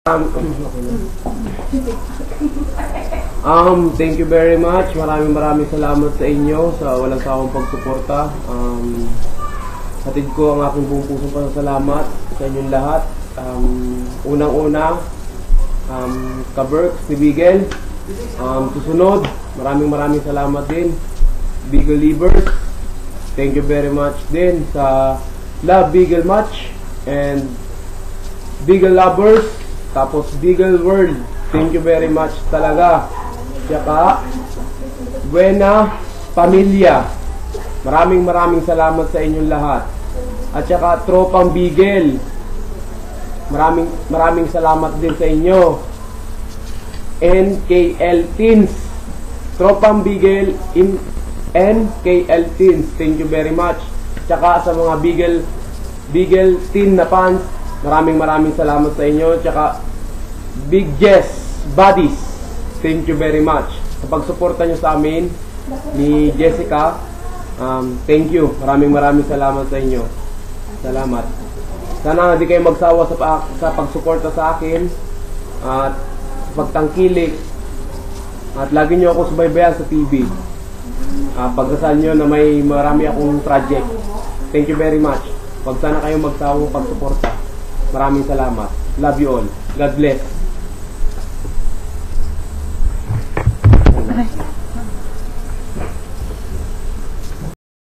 Thank you very much. Maraming salamat sa inyo sa walang sawang pagsuporta. Hatid ko ang aking buong pusong pasasalamat sa inyong lahat. Unang-una, ka-Berks ni Bigel. Susunod, maraming salamat din, Bigel Livers. Thank you very much din sa Love Bigel Match and Bigel Lovers. Tapos Bigel World, thank you very much talaga. Tsaka Buena Pamilya, maraming salamat sa inyong lahat. At tsaka Tropang Bigel, maraming salamat din sa inyo. NKL Teens, Tropang Bigel in NKL Teens, thank you very much. Tsaka sa mga Bigel Teen na fans, maraming salamat sa inyo. Tsaka Big Jess Buddies, thank you very much sa pagsuporta nyo sa amin ni Jessica. Thank you, maraming salamat sa inyo. Salamat. Sana hindi kayo magsawa sa pagsuporta sa akin at pagtangkilik, at lagi nyo ako subaybayan sa TV. Pagdasal nyo na may marami akong project. Thank you very much. Huwag sana kayo magsawa pagsuporta. Maraming salamat. Love you all. God bless.